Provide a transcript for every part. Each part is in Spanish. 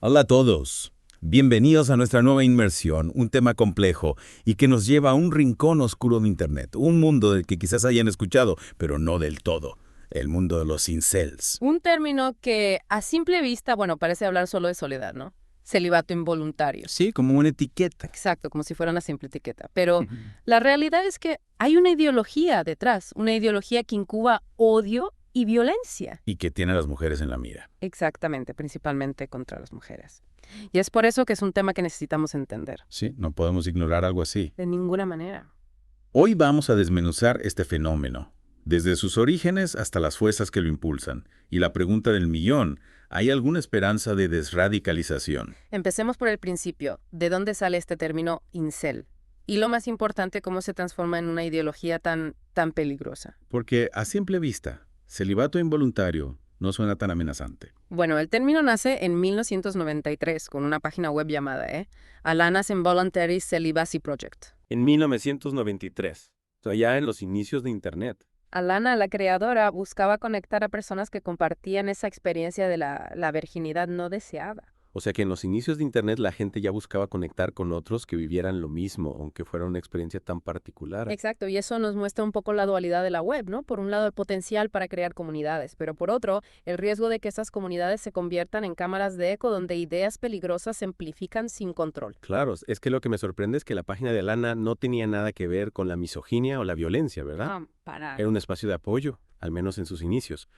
Hola a todos. Bienvenidos a nuestra nueva inmersión, un tema complejo y que nos lleva a un rincón oscuro de Internet, un mundo del que quizás hayan escuchado, pero no del todo, el mundo de los incels. Un término que a simple vista, bueno, parece hablar solo de soledad, ¿no? Celibato involuntario. Sí, como una etiqueta. Exacto, como si fuera una simple etiqueta. Pero la realidad es que hay una ideología detrás, una ideología que incuba odio y violencia. Y que tiene a las mujeres en la mira. Exactamente, principalmente contra las mujeres. Y es por eso que es un tema que necesitamos entender. Sí, no podemos ignorar algo así. De ninguna manera. Hoy vamos a desmenuzar este fenómeno, desde sus orígenes hasta las fuerzas que lo impulsan. Y la pregunta del millón, ¿hay alguna esperanza de desradicalización? Empecemos por el principio. ¿De dónde sale este término incel? Y lo más importante, cómo se transforma en una ideología tan peligrosa. Porque a simple vista, celibato involuntario no suena tan amenazante. Bueno, el término nace en 1993 con una página web llamada Alana's Involuntary Celibacy Project. En 1993, o sea, ya en los inicios de Internet. Alana, la creadora, buscaba conectar a personas que compartían esa experiencia de la virginidad no deseada. O sea que en los inicios de Internet la gente ya buscaba conectar con otros que vivieran lo mismo, aunque fuera una experiencia tan particular. Exacto, y eso nos muestra un poco la dualidad de la web, ¿no? Por un lado, el potencial para crear comunidades, pero por otro, el riesgo de que esas comunidades se conviertan en cámaras de eco donde ideas peligrosas se amplifican sin control. Claro, es que lo que me sorprende es que la página de Lana no tenía nada que ver con la misoginia o la violencia, ¿verdad? Para. Era un espacio de apoyo, al menos en sus inicios.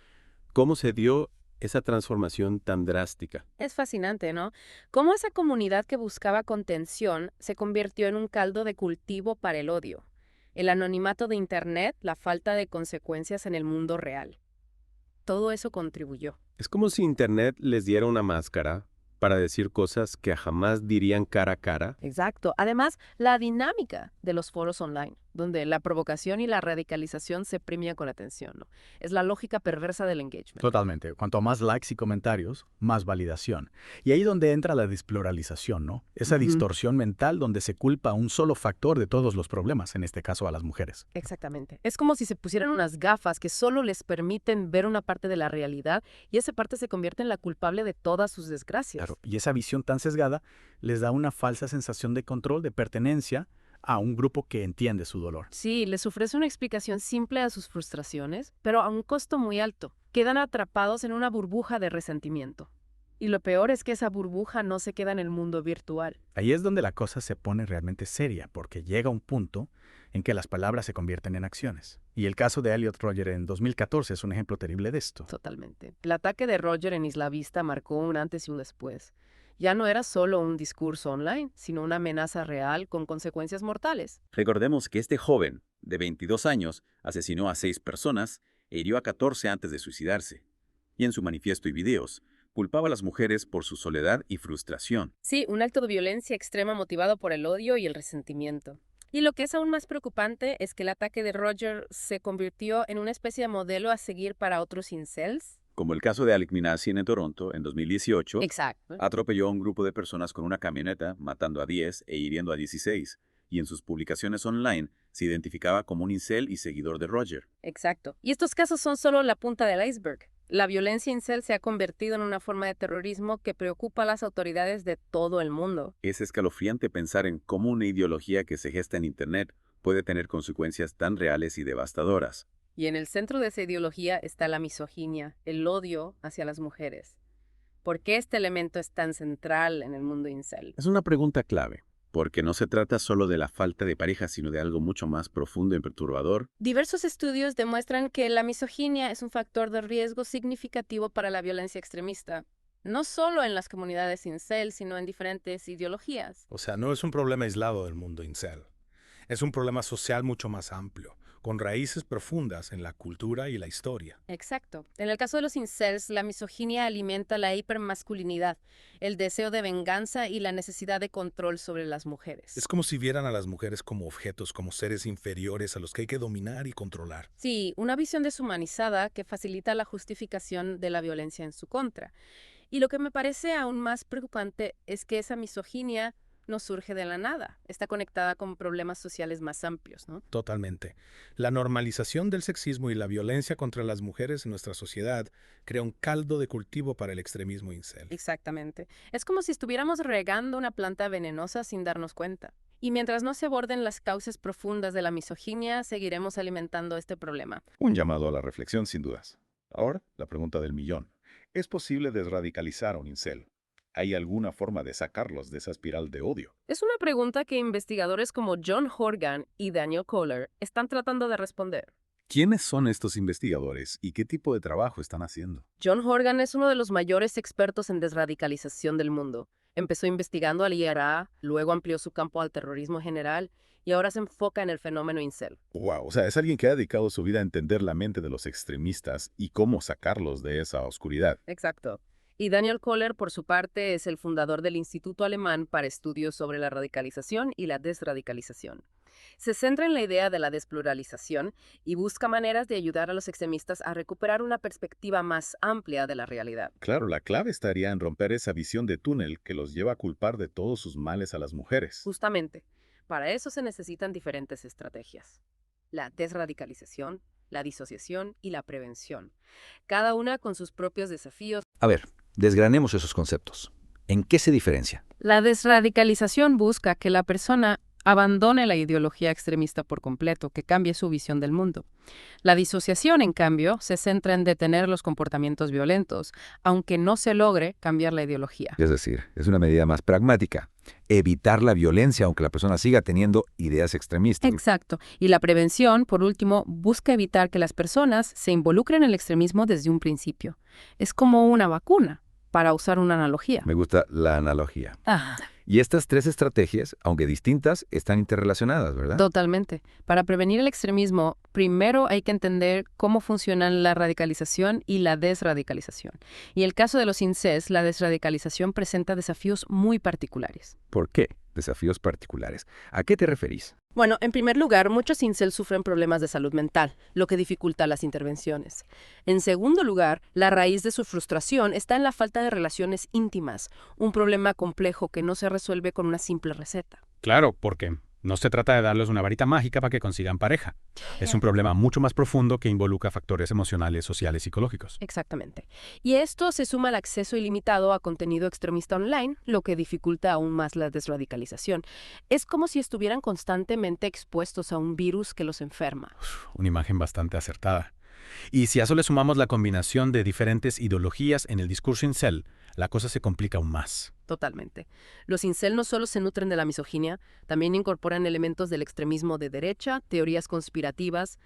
¿Cómo se dio esa transformación tan drástica? Es fascinante, ¿no? Cómo esa comunidad que buscaba contención se convirtió en un caldo de cultivo para el odio. El anonimato de Internet, la falta de consecuencias en el mundo real. Todo eso contribuyó. Es como si Internet les diera una máscara para decir cosas que jamás dirían cara a cara. Exacto. Además, la dinámica de los foros online, donde la provocación y la radicalización se premian con atención, ¿no? Es la lógica perversa del engagement. Totalmente. Cuanto más likes y comentarios, más validación. Y ahí donde entra la despluralización, ¿no? Esa distorsión mental donde se culpa a un solo factor de todos los problemas, en este caso a las mujeres. Exactamente. Es como si se pusieran unas gafas que solo les permiten ver una parte de la realidad y esa parte se convierte en la culpable de todas sus desgracias. Claro, y esa visión tan sesgada les da una falsa sensación de control, de pertenencia a un grupo que entiende su dolor. Sí, les ofrece una explicación simple a sus frustraciones, pero a un costo muy alto. Quedan atrapados en una burbuja de resentimiento. Y lo peor es que esa burbuja no se queda en el mundo virtual. Ahí es donde la cosa se pone realmente seria, porque llega un punto en que las palabras se convierten en acciones. Y el caso de Elliot Rodger en 2014 es un ejemplo terrible de esto. Totalmente. El ataque de Roger en Isla Vista marcó un antes y un después. Ya no era solo un discurso online, sino una amenaza real con consecuencias mortales. Recordemos que este joven, de 22 años, asesinó a 6 personas e hirió a 14 antes de suicidarse. Y en su manifiesto y videos, culpaba a las mujeres por su soledad y frustración. Sí, un acto de violencia extrema motivado por el odio y el resentimiento. Y lo que es aún más preocupante es que el ataque de Roger se convirtió en una especie de modelo a seguir para otros incels. Como el caso de Alec Minassian en Toronto en 2018, Exacto. atropelló a un grupo de personas con una camioneta, matando a 10 e hiriendo a 16, y en sus publicaciones online se identificaba como un incel y seguidor de Roger. Exacto. Y estos casos son solo la punta del iceberg. La violencia incel se ha convertido en una forma de terrorismo que preocupa a las autoridades de todo el mundo. Es escalofriante pensar en cómo una ideología que se gesta en Internet puede tener consecuencias tan reales y devastadoras. Y en el centro de esa ideología está la misoginia, el odio hacia las mujeres. ¿Por qué este elemento es tan central en el mundo incel? Es una pregunta clave, porque no se trata solo de la falta de pareja, sino de algo mucho más profundo y perturbador. Diversos estudios demuestran que la misoginia es un factor de riesgo significativo para la violencia extremista, no solo en las comunidades incel, sino en diferentes ideologías. O sea, no es un problema aislado del mundo incel. Es un problema social mucho más amplio, con raíces profundas en la cultura y la historia. Exacto. En el caso de los incels, la misoginia alimenta la hipermasculinidad, el deseo de venganza y la necesidad de control sobre las mujeres. Es como si vieran a las mujeres como objetos, como seres inferiores a los que hay que dominar y controlar. Sí, una visión deshumanizada que facilita la justificación de la violencia en su contra. Y lo que me parece aún más preocupante es que esa misoginia no surge de la nada, está conectada con problemas sociales más amplios, ¿no? Totalmente. La normalización del sexismo y la violencia contra las mujeres en nuestra sociedad crea un caldo de cultivo para el extremismo incel. Exactamente. Es como si estuviéramos regando una planta venenosa sin darnos cuenta. Y mientras no se aborden las causas profundas de la misoginia, seguiremos alimentando este problema. Un llamado a la reflexión, sin dudas. Ahora, la pregunta del millón. ¿Es posible desradicalizar a un incel? ¿Hay alguna forma de sacarlos de esa espiral de odio? Es una pregunta que investigadores como John Horgan y Daniel Kohler están tratando de responder. ¿Quiénes son estos investigadores y qué tipo de trabajo están haciendo? John Horgan es uno de los mayores expertos en desradicalización del mundo. Empezó investigando al IRA, luego amplió su campo al terrorismo general y ahora se enfoca en el fenómeno incel. Wow, o sea, es alguien que ha dedicado su vida a entender la mente de los extremistas y cómo sacarlos de esa oscuridad. Exacto. Y Daniel Kohler, por su parte, es el fundador del Instituto Alemán para Estudios sobre la Radicalización y la Desradicalización. Se centra en la idea de la despluralización y busca maneras de ayudar a los extremistas a recuperar una perspectiva más amplia de la realidad. Claro, la clave estaría en romper esa visión de túnel que los lleva a culpar de todos sus males a las mujeres. Justamente, para eso se necesitan diferentes estrategias. La desradicalización, la disociación y la prevención. Cada una con sus propios desafíos. A ver, desgranemos esos conceptos. ¿En qué se diferencia? La desradicalización busca que la persona abandone la ideología extremista por completo, que cambie su visión del mundo. La disociación, en cambio, se centra en detener los comportamientos violentos, aunque no se logre cambiar la ideología. Es decir, es una medida más pragmática. Evitar la violencia aunque la persona siga teniendo ideas extremistas. Exacto. Y la prevención, por último, busca evitar que las personas se involucren en el extremismo desde un principio. Es como una vacuna, para usar una analogía. Me gusta la analogía. Ah. Y estas tres estrategias, aunque distintas, están interrelacionadas, ¿verdad? Totalmente. Para prevenir el extremismo, primero hay que entender cómo funcionan la radicalización y la desradicalización. Y en el caso de los incels, la desradicalización presenta desafíos muy particulares. ¿Por qué? Desafíos particulares. ¿A qué te referís? Bueno, en primer lugar, muchos incels sufren problemas de salud mental, lo que dificulta las intervenciones. En segundo lugar, la raíz de su frustración está en la falta de relaciones íntimas, un problema complejo que no se resuelve con una simple receta. Claro, porque no se trata de darles una varita mágica para que consigan pareja. Es un problema mucho más profundo que involucra factores emocionales, sociales y psicológicos. Exactamente. Y esto se suma al acceso ilimitado a contenido extremista online, lo que dificulta aún más la desradicalización. Es como si estuvieran constantemente expuestos a un virus que los enferma. Una imagen bastante acertada. Y si a eso le sumamos la combinación de diferentes ideologías en el discurso incel, la cosa se complica aún más. Totalmente. Los incel no solo se nutren de la misoginia, también incorporan elementos del extremismo de derecha, teorías conspirativas,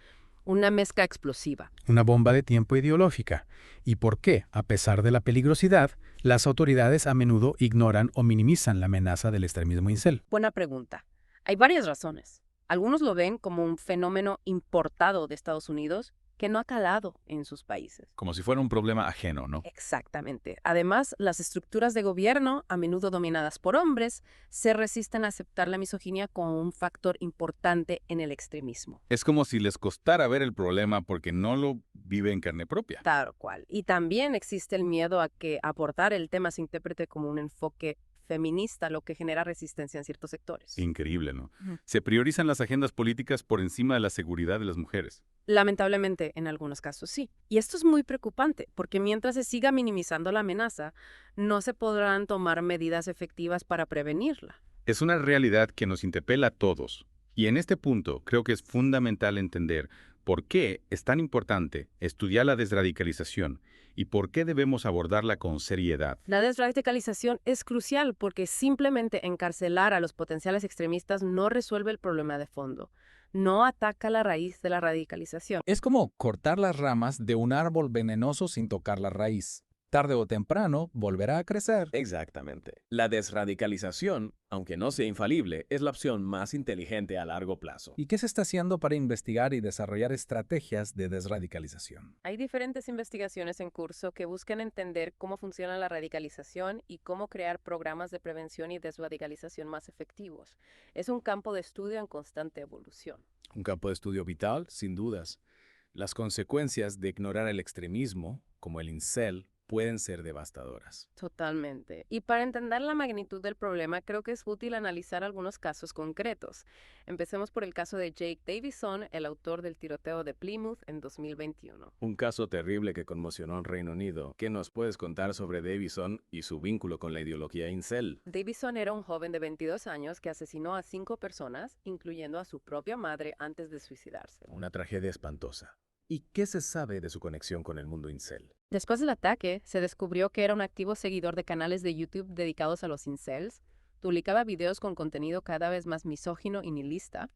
una mezcla explosiva. Una bomba de tiempo ideológica. ¿Y por qué, a pesar de la peligrosidad, las autoridades a menudo ignoran o minimizan la amenaza del extremismo incel? Buena pregunta. Hay varias razones. Algunos lo ven como un fenómeno importado de Estados Unidos que no ha calado en sus países. Como si fuera un problema ajeno, ¿no? Exactamente. Además, las estructuras de gobierno, a menudo dominadas por hombres, se resisten a aceptar la misoginia como un factor importante en el extremismo. Es como si les costara ver el problema porque no lo vive en carne propia. Tal cual. Y también existe el miedo a que aportar el tema se interprete como un enfoque feminista, lo que genera resistencia en ciertos sectores. Increíble, ¿no? Ujú. Se priorizan las agendas políticas por encima de la seguridad de las mujeres. Lamentablemente, en algunos casos sí. Y esto es muy preocupante, porque mientras se siga minimizando la amenaza, no se podrán tomar medidas efectivas para prevenirla. Es una realidad que nos interpela a todos. Y en este punto creo que es fundamental entender por qué es tan importante estudiar la desradicalización y por qué debemos abordarla con seriedad. La desradicalización es crucial porque simplemente encarcelar a los potenciales extremistas no resuelve el problema de fondo. No ataca la raíz de la radicalización. Es como cortar las ramas de un árbol venenoso sin tocar la raíz. Tarde o temprano volverá a crecer. Exactamente. La desradicalización, aunque no sea infalible, es la opción más inteligente a largo plazo. ¿Y qué se está haciendo para investigar y desarrollar estrategias de desradicalización? Hay diferentes investigaciones en curso que buscan entender cómo funciona la radicalización y cómo crear programas de prevención y desradicalización más efectivos. Es un campo de estudio en constante evolución. Un campo de estudio vital, sin dudas. Las consecuencias de ignorar el extremismo, como el incel, pueden ser devastadoras. Totalmente. Y para entender la magnitud del problema, creo que es útil analizar algunos casos concretos. Empecemos por el caso de Jake Davison, el autor del tiroteo de Plymouth en 2021. Un caso terrible que conmocionó al Reino Unido. ¿Qué nos puedes contar sobre Davison y su vínculo con la ideología incel? Davison era un joven de 22 años que asesinó a 5 personas, incluyendo a su propia madre, antes de suicidarse. Una tragedia espantosa. ¿Y qué se sabe de su conexión con el mundo incel? Después del ataque, se descubrió que era un activo seguidor de canales de YouTube dedicados a los incels, publicaba videos con contenido cada vez más misógino y nihilista.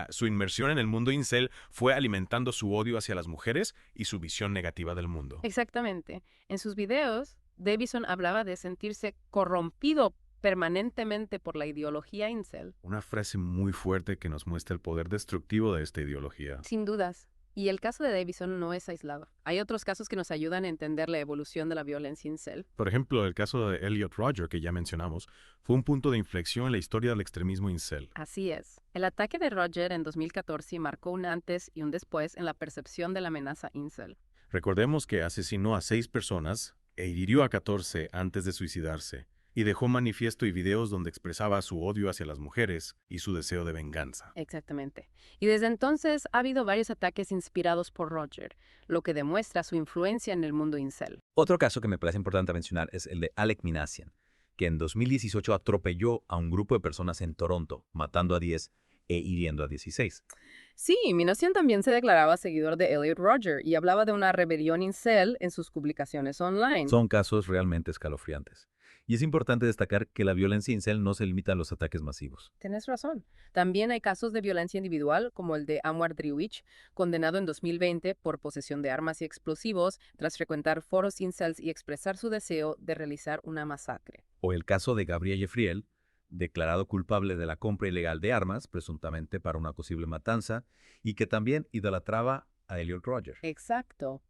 Su inmersión en el mundo incel fue alimentando su odio hacia las mujeres y su visión negativa del mundo. Exactamente. En sus videos, Davison hablaba de sentirse corrompido permanentemente por la ideología incel. Una frase muy fuerte que nos muestra el poder destructivo de esta ideología. Sin dudas. Y el caso de Davison no es aislado. Hay otros casos que nos ayudan a entender la evolución de la violencia incel. Por ejemplo, el caso de Elliot Rodger, que ya mencionamos, fue un punto de inflexión en la historia del extremismo incel. Así es. El ataque de Rodger en 2014 marcó un antes y un después en la percepción de la amenaza incel. Recordemos que asesinó a 6 personas e hirió a 14 antes de suicidarse, y dejó manifiesto y videos donde expresaba su odio hacia las mujeres y su deseo de venganza. Exactamente. Y desde entonces ha habido varios ataques inspirados por Rodger, lo que demuestra su influencia en el mundo incel. Otro caso que me parece importante mencionar es el de Alec Minassian, que en 2018 atropelló a un grupo de personas en Toronto, matando a 10 e hiriendo a 16. Sí, Minassian también se declaraba seguidor de Elliot Rodger y hablaba de una rebelión incel en sus publicaciones online. Son casos realmente escalofriantes. Y es importante destacar que la violencia incel no se limita a los ataques masivos. Tienes razón. También hay casos de violencia individual, como el de Anwar Driwich, condenado en 2020 por posesión de armas y explosivos tras frecuentar foros incels y expresar su deseo de realizar una masacre. O el caso de Gabriel Jeffriel, declarado culpable de la compra ilegal de armas, presuntamente para una posible matanza, y que también idolatraba a Elliot Rodger. Exacto.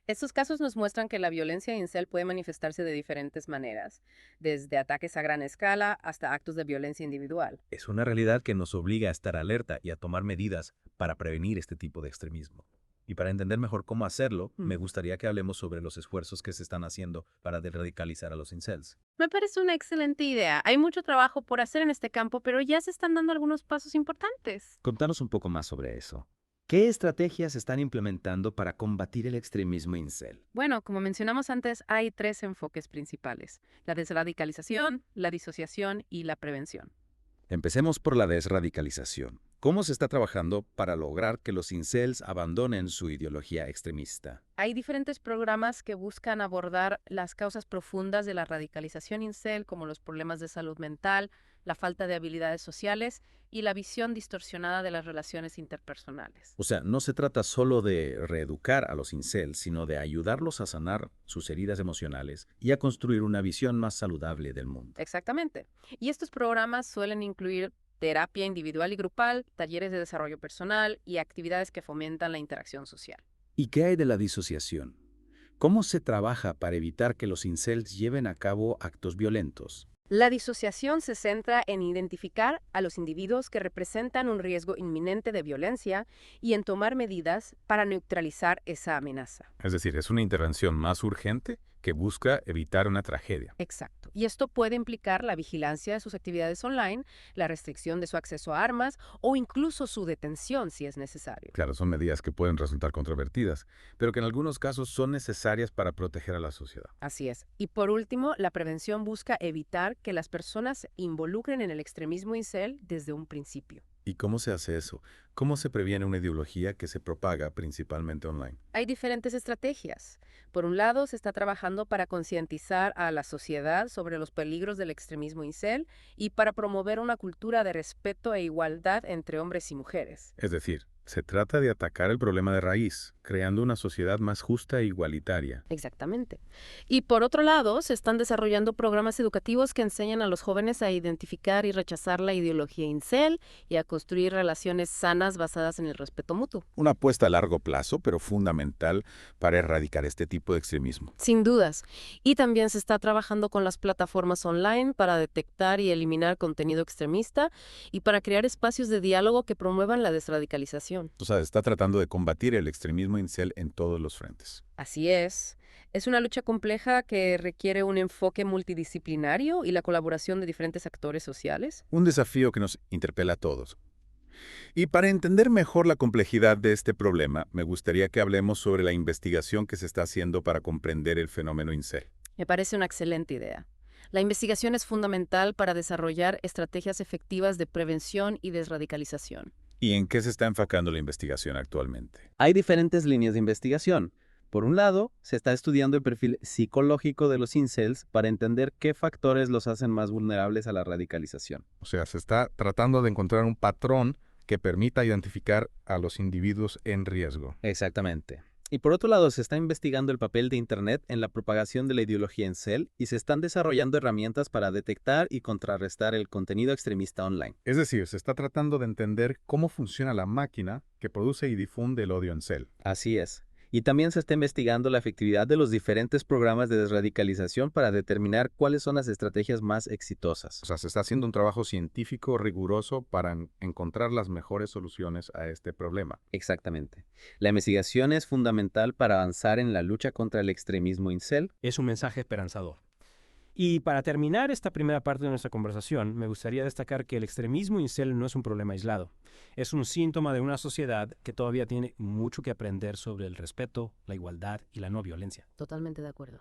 Estos casos nos muestran que la violencia incel puede manifestarse de diferentes maneras, desde ataques a gran escala hasta actos de violencia individual. Es una realidad que nos obliga a estar alerta y a tomar medidas para prevenir este tipo de extremismo. Y para entender mejor cómo hacerlo, me gustaría que hablemos sobre los esfuerzos que se están haciendo para desradicalizar a los incels. Me parece una excelente idea. Hay mucho trabajo por hacer en este campo, pero ya se están dando algunos pasos importantes. Contanos un poco más sobre eso. ¿Qué estrategias están implementando para combatir el extremismo incel? Bueno, como mencionamos antes, hay 3 enfoques principales: la desradicalización, la disociación y la prevención. Empecemos por la desradicalización. ¿Cómo se está trabajando para lograr que los incels abandonen su ideología extremista? Hay diferentes programas que buscan abordar las causas profundas de la radicalización incel, como los problemas de salud mental, la falta de habilidades sociales y la visión distorsionada de las relaciones interpersonales. O sea, no se trata solo de reeducar a los incels, sino de ayudarlos a sanar sus heridas emocionales y a construir una visión más saludable del mundo. Exactamente. Y estos programas suelen incluir terapia individual y grupal, talleres de desarrollo personal y actividades que fomentan la interacción social. ¿Y qué hay de la disociación? ¿Cómo se trabaja para evitar que los incels lleven a cabo actos violentos? La disociación se centra en identificar a los individuos que representan un riesgo inminente de violencia y en tomar medidas para neutralizar esa amenaza. Es decir, es una intervención más urgente que busca evitar una tragedia. Exacto. Y esto puede implicar la vigilancia de sus actividades online, la restricción de su acceso a armas o incluso su detención si es necesario. Claro, son medidas que pueden resultar controvertidas, pero que en algunos casos son necesarias para proteger a la sociedad. Así es. Y por último, la prevención busca evitar que las personas se involucren en el extremismo incel desde un principio. ¿Y cómo se hace eso? ¿Cómo se previene una ideología que se propaga principalmente online? Hay diferentes estrategias. Por un lado, se está trabajando para concientizar a la sociedad sobre los peligros del extremismo incel y para promover una cultura de respeto e igualdad entre hombres y mujeres. Es decir, se trata de atacar el problema de raíz, creando una sociedad más justa e igualitaria. Exactamente. Y por otro lado, se están desarrollando programas educativos que enseñan a los jóvenes a identificar y rechazar la ideología incel y a construir relaciones sanas basadas en el respeto mutuo. Una apuesta a largo plazo, pero fundamental para erradicar este tipo de extremismo. Sin dudas. Y también se está trabajando con las plataformas online para detectar y eliminar contenido extremista y para crear espacios de diálogo que promuevan la desradicalización. desradicalización. O sea, está tratando de combatir el extremismo incel en todos los frentes. Así es. Es una lucha compleja que requiere un enfoque multidisciplinario y la colaboración de diferentes actores sociales. Un desafío que nos interpela a todos. Y para entender mejor la complejidad de este problema, me gustaría que hablemos sobre la investigación que se está haciendo para comprender el fenómeno incel. Me parece una excelente idea. La investigación es fundamental para desarrollar estrategias efectivas de prevención y desradicalización. ¿Y en qué se está enfocando la investigación actualmente? Hay diferentes líneas de investigación. Por un lado, se está estudiando el perfil psicológico de los incels para entender qué factores los hacen más vulnerables a la radicalización. O sea, se está tratando de encontrar un patrón que permita identificar a los individuos en riesgo. Exactamente. Y por otro lado, se está investigando el papel de Internet en la propagación de la ideología incel y se están desarrollando herramientas para detectar y contrarrestar el contenido extremista online. Es decir, se está tratando de entender cómo funciona la máquina que produce y difunde el odio incel. Así es. Y también se está investigando la efectividad de los diferentes programas de desradicalización para determinar cuáles son las estrategias más exitosas. O sea, se está haciendo un trabajo científico riguroso para encontrar las mejores soluciones a este problema. Exactamente. La investigación es fundamental para avanzar en la lucha contra el extremismo incel. Es un mensaje esperanzador. Y para terminar esta primera parte de nuestra conversación, me gustaría destacar que el extremismo incel no es un problema aislado. Es un síntoma de una sociedad que todavía tiene mucho que aprender sobre el respeto, la igualdad y la no violencia. Totalmente de acuerdo.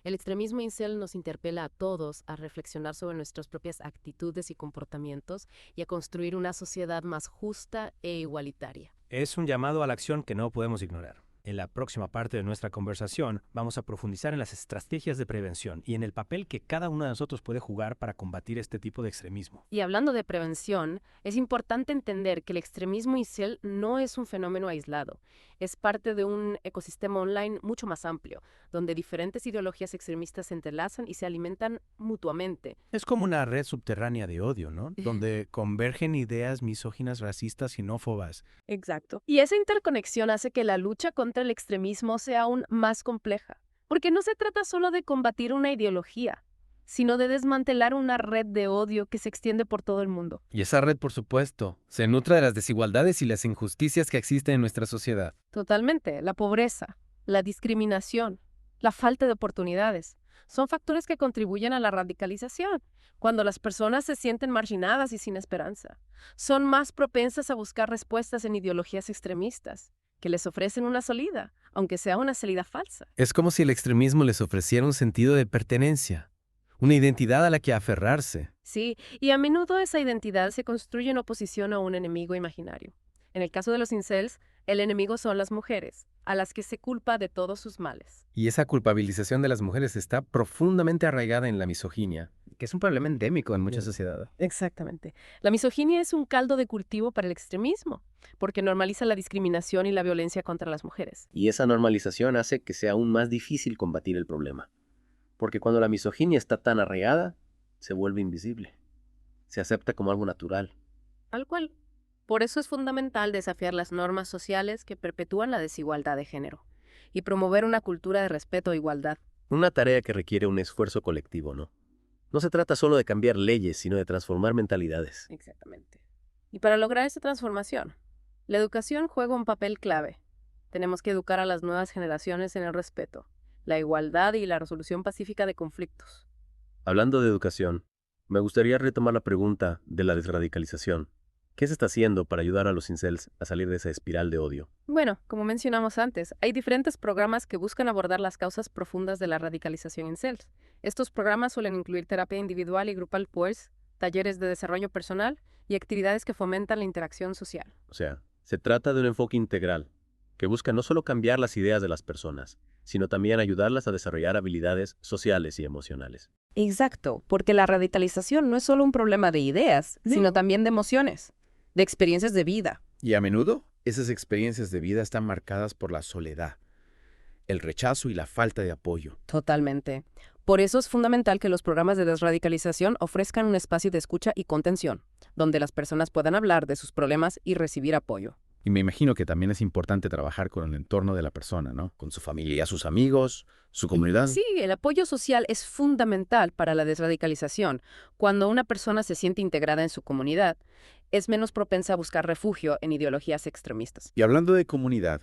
El extremismo incel nos interpela a todos a reflexionar sobre nuestras propias actitudes y comportamientos y a construir una sociedad más justa e igualitaria. Es un llamado a la acción que no podemos ignorar. En la próxima parte de nuestra conversación vamos a profundizar en las estrategias de prevención y en el papel que cada uno de nosotros puede jugar para combatir este tipo de extremismo. Y hablando de prevención, es importante entender que el extremismo incel no es un fenómeno aislado. Es parte de un ecosistema online mucho más amplio, donde diferentes ideologías extremistas se entrelazan y se alimentan mutuamente. Es como una red subterránea de odio, ¿no? Donde convergen ideas misóginas, racistas y xenófobas. Exacto. Y esa interconexión hace que la lucha contra el extremismo sea aún más compleja, porque no se trata solo de combatir una ideología, sino de desmantelar una red de odio que se extiende por todo el mundo. Y esa red, por supuesto, se nutre de las desigualdades y las injusticias que existen en nuestra sociedad. Totalmente. La pobreza, la discriminación, la falta de oportunidades, son factores que contribuyen a la radicalización. Cuando las personas se sienten marginadas y sin esperanza, son más propensas a buscar respuestas en ideologías extremistas, que les ofrecen una salida, aunque sea una salida falsa. Es como si el extremismo les ofreciera un sentido de pertenencia, una identidad a la que aferrarse. Sí, y a menudo esa identidad se construye en oposición a un enemigo imaginario. En el caso de los incels, el enemigo son las mujeres, a las que se culpa de todos sus males. Y esa culpabilización de las mujeres está profundamente arraigada en la misoginia, que es un problema endémico en muchas sociedades. Exactamente. La misoginia es un caldo de cultivo para el extremismo, porque normaliza la discriminación y la violencia contra las mujeres. Y esa normalización hace que sea aún más difícil combatir el problema. Porque cuando la misoginia está tan arraigada, se vuelve invisible. Se acepta como algo natural. Tal cual. Por eso es fundamental desafiar las normas sociales que perpetúan la desigualdad de género y promover una cultura de respeto e igualdad. Una tarea que requiere un esfuerzo colectivo, ¿no? No se trata solo de cambiar leyes, sino de transformar mentalidades. Exactamente. Y para lograr esa transformación, la educación juega un papel clave. Tenemos que educar a las nuevas generaciones en el respeto, la igualdad y la resolución pacífica de conflictos. Hablando de educación, me gustaría retomar la pregunta de la desradicalización. ¿Qué se está haciendo para ayudar a los incels a salir de esa espiral de odio? Bueno, como mencionamos antes, hay diferentes programas que buscan abordar las causas profundas de la radicalización incels. Estos programas suelen incluir terapia individual y grupal POERS, talleres de desarrollo personal y actividades que fomentan la interacción social. O sea, se trata de un enfoque integral, que busca no solo cambiar las ideas de las personas, sino también ayudarlas a desarrollar habilidades sociales y emocionales. Exacto, porque la radicalización no es solo un problema de ideas, sino también de emociones, de experiencias de vida. Y a menudo, esas experiencias de vida están marcadas por la soledad, el rechazo y la falta de apoyo. Totalmente. Por eso es fundamental que los programas de desradicalización ofrezcan un espacio de escucha y contención, donde las personas puedan hablar de sus problemas y recibir apoyo. Y me imagino que también es importante trabajar con el entorno de la persona, ¿no? Con su familia, sus amigos, su comunidad. Sí, el apoyo social es fundamental para la desradicalización. Cuando una persona se siente integrada en su comunidad, es menos propensa a buscar refugio en ideologías extremistas. Y hablando de comunidad,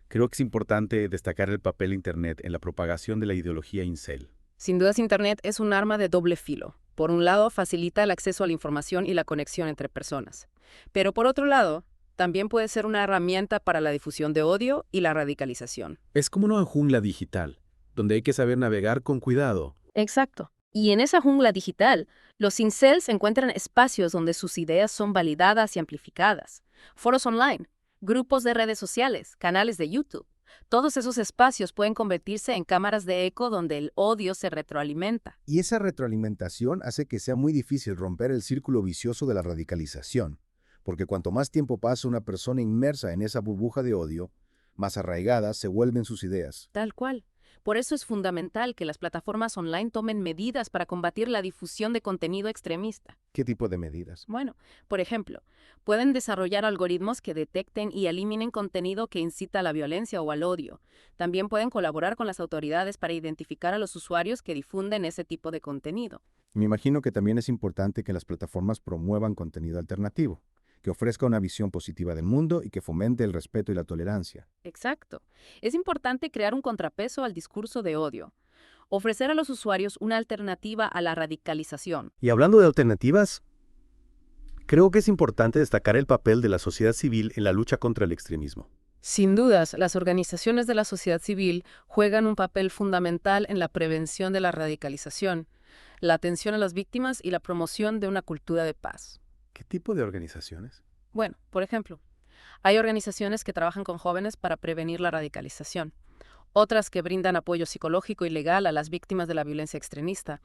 creo que es importante destacar el papel de Internet en la propagación de la ideología incel. Sin dudas, Internet es un arma de doble filo. Por un lado, facilita el acceso a la información y la conexión entre personas. Pero por otro lado, también puede ser una herramienta para la difusión de odio y la radicalización. Es como una jungla digital, donde hay que saber navegar con cuidado. Exacto. Y en esa jungla digital, los incels encuentran espacios donde sus ideas son validadas y amplificadas. Foros online, grupos de redes sociales, canales de YouTube. Todos esos espacios pueden convertirse en cámaras de eco donde el odio se retroalimenta. Y esa retroalimentación hace que sea muy difícil romper el círculo vicioso de la radicalización, porque cuanto más tiempo pasa una persona inmersa en esa burbuja de odio, más arraigadas se vuelven sus ideas. Tal cual. Por eso es fundamental que las plataformas online tomen medidas para combatir la difusión de contenido extremista. ¿Qué tipo de medidas? Bueno, por ejemplo, pueden desarrollar algoritmos que detecten y eliminen contenido que incita a la violencia o al odio. También pueden colaborar con las autoridades para identificar a los usuarios que difunden ese tipo de contenido. Me imagino que también es importante que las plataformas promuevan contenido alternativo, que ofrezca una visión positiva del mundo y que fomente el respeto y la tolerancia. Exacto. Es importante crear un contrapeso al discurso de odio. Ofrecer a los usuarios una alternativa a la radicalización. Y hablando de alternativas, creo que es importante destacar el papel de la sociedad civil en la lucha contra el extremismo. Sin dudas, las organizaciones de la sociedad civil juegan un papel fundamental en la prevención de la radicalización, la atención a las víctimas y la promoción de una cultura de paz. ¿Qué tipo de organizaciones? Bueno, por ejemplo, hay organizaciones que trabajan con jóvenes para prevenir la radicalización, otras que brindan apoyo psicológico y legal a las víctimas de la violencia extremista,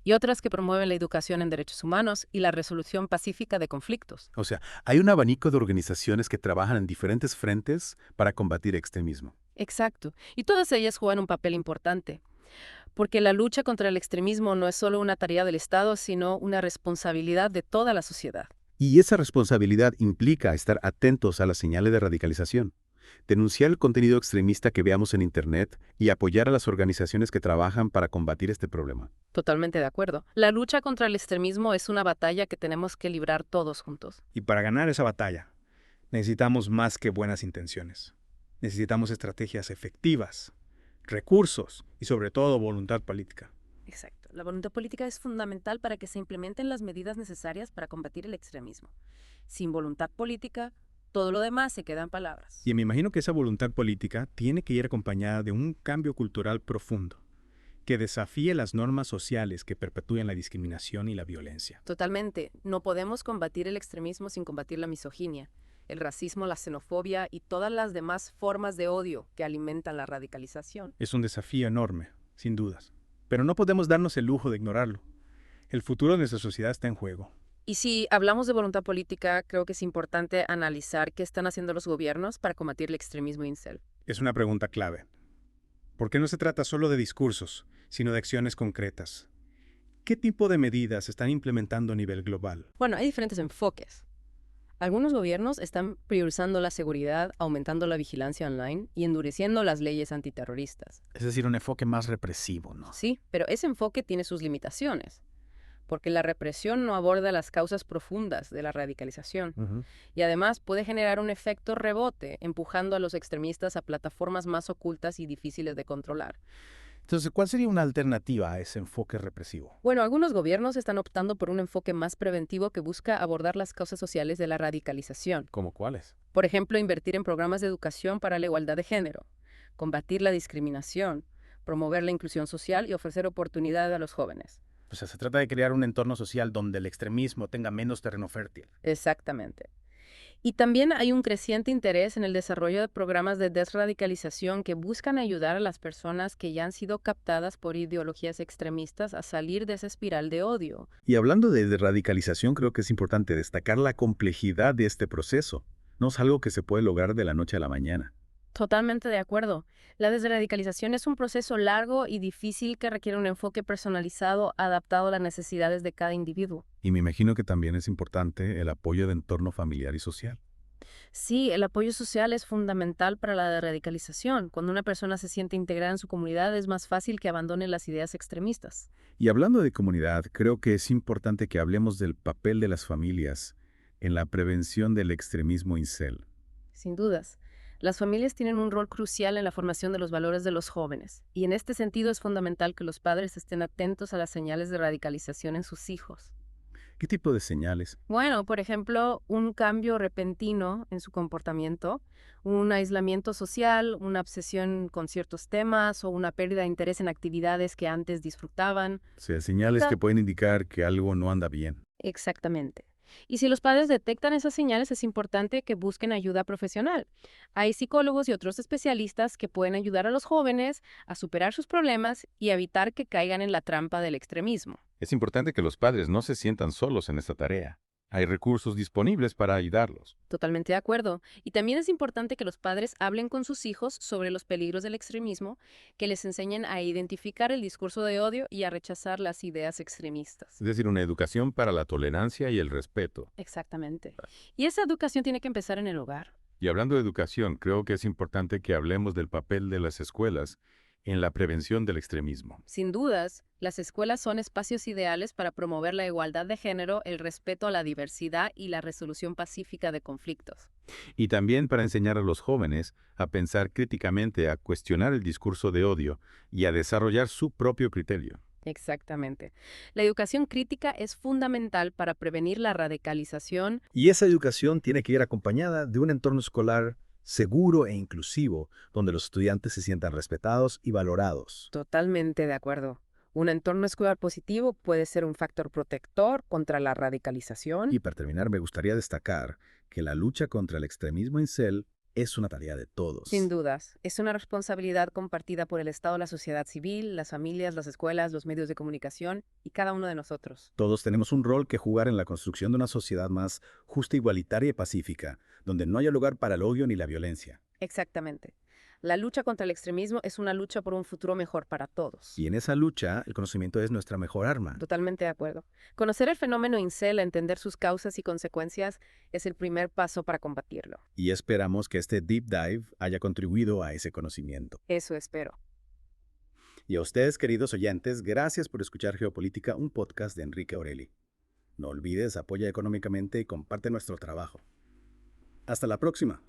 y otras que promueven la educación en derechos humanos y la resolución pacífica de conflictos. O sea, hay un abanico de organizaciones que trabajan en diferentes frentes para combatir extremismo. Exacto, y todas ellas juegan un papel importante. Porque la lucha contra el extremismo no es solo una tarea del Estado, sino una responsabilidad de toda la sociedad. Y esa responsabilidad implica estar atentos a las señales de radicalización, denunciar el contenido extremista que veamos en Internet y apoyar a las organizaciones que trabajan para combatir este problema. Totalmente de acuerdo. La lucha contra el extremismo es una batalla que tenemos que librar todos juntos. Y para ganar esa batalla, necesitamos más que buenas intenciones. Necesitamos estrategias efectivas, recursos y sobre todo voluntad política. Exacto. La voluntad política es fundamental para que se implementen las medidas necesarias para combatir el extremismo. Sin voluntad política, todo lo demás se queda en palabras. Y me imagino que esa voluntad política tiene que ir acompañada de un cambio cultural profundo, que desafíe las normas sociales que perpetúan la discriminación y la violencia. Totalmente. No podemos combatir el extremismo sin combatir la misoginia, el racismo, la xenofobia y todas las demás formas de odio que alimentan la radicalización. Es un desafío enorme, sin dudas. Pero no podemos darnos el lujo de ignorarlo. El futuro de nuestra sociedad está en juego. Y si hablamos de voluntad política, creo que es importante analizar qué están haciendo los gobiernos para combatir el extremismo incel. Es una pregunta clave. Porque no se trata solo de discursos, sino de acciones concretas. ¿Qué tipo de medidas se están implementando a nivel global? Bueno, hay diferentes enfoques. Algunos gobiernos están priorizando la seguridad, aumentando la vigilancia online y endureciendo las leyes antiterroristas. Es decir, un enfoque más represivo, ¿no? Sí, pero ese enfoque tiene sus limitaciones, porque la represión no aborda las causas profundas de la radicalización y además puede generar un efecto rebote, empujando a los extremistas a plataformas más ocultas y difíciles de controlar. Entonces, ¿cuál sería una alternativa a ese enfoque represivo? Bueno, algunos gobiernos están optando por un enfoque más preventivo que busca abordar las causas sociales de la radicalización. ¿Cómo cuáles? Por ejemplo, invertir en programas de educación para la igualdad de género, combatir la discriminación, promover la inclusión social y ofrecer oportunidad a los jóvenes. O sea, se trata de crear un entorno social donde el extremismo tenga menos terreno fértil. Exactamente. Y también hay un creciente interés en el desarrollo de programas de desradicalización que buscan ayudar a las personas que ya han sido captadas por ideologías extremistas a salir de esa espiral de odio. Y hablando de radicalización, creo que es importante destacar la complejidad de este proceso. No es algo que se puede lograr de la noche a la mañana. Totalmente de acuerdo. La desradicalización es un proceso largo y difícil que requiere un enfoque personalizado, adaptado a las necesidades de cada individuo. Y me imagino que también es importante el apoyo de entorno familiar y social. Sí, el apoyo social es fundamental para la desradicalización. Cuando una persona se siente integrada en su comunidad, es más fácil que abandone las ideas extremistas. Y hablando de comunidad, creo que es importante que hablemos del papel de las familias en la prevención del extremismo incel? Sin dudas. Las familias tienen un rol crucial en la formación de los valores de los jóvenes, y en este sentido es fundamental que los padres estén atentos a las señales de radicalización en sus hijos. ¿Qué tipo de señales? Bueno, por ejemplo, un cambio repentino en su comportamiento, un aislamiento social, una obsesión con ciertos temas o una pérdida de interés en actividades que antes disfrutaban. O sea, señales Ca- que pueden indicar que algo no anda bien. Exactamente. Y si los padres detectan esas señales, es importante que busquen ayuda profesional. Hay psicólogos y otros especialistas que pueden ayudar a los jóvenes a superar sus problemas y evitar que caigan en la trampa del extremismo. Es importante que los padres no se sientan solos en esta tarea. Hay recursos disponibles para ayudarlos. Totalmente de acuerdo. Y también es importante que los padres hablen con sus hijos sobre los peligros del extremismo, que les enseñen a identificar el discurso de odio y a rechazar las ideas extremistas. Es decir, una educación para la tolerancia y el respeto. Exactamente. Y esa educación tiene que empezar en el hogar. Y hablando de educación, creo que es importante que hablemos del papel de las escuelas en la prevención del extremismo. Sin dudas, las escuelas son espacios ideales para promover la igualdad de género, el respeto a la diversidad y la resolución pacífica de conflictos. Y también para enseñar a los jóvenes a pensar críticamente, a cuestionar el discurso de odio y a desarrollar su propio criterio. Exactamente. La educación crítica es fundamental para prevenir la radicalización. Y esa educación tiene que ir acompañada de un entorno escolar seguro e inclusivo, donde los estudiantes se sientan respetados y valorados. Totalmente de acuerdo. Un entorno escolar positivo puede ser un factor protector contra la radicalización. Y para terminar, me gustaría destacar que la lucha contra el extremismo incel es una tarea de todos. Sin dudas, es una responsabilidad compartida por el Estado, la sociedad civil, las familias, las escuelas, los medios de comunicación y cada uno de nosotros. Todos tenemos un rol que jugar en la construcción de una sociedad más justa, igualitaria y pacífica, donde no haya lugar para el odio ni la violencia. Exactamente. La lucha contra el extremismo es una lucha por un futuro mejor para todos. Y en esa lucha, el conocimiento es nuestra mejor arma. Totalmente de acuerdo. Conocer el fenómeno incel, entender sus causas y consecuencias, es el primer paso para combatirlo. Y esperamos que este deep dive haya contribuido a ese conocimiento. Eso espero. Y a ustedes, queridos oyentes, gracias por escuchar Geopolítica, un podcast de Enrique Aureli. No olvides, apoya económicamente y comparte nuestro trabajo. Hasta la próxima.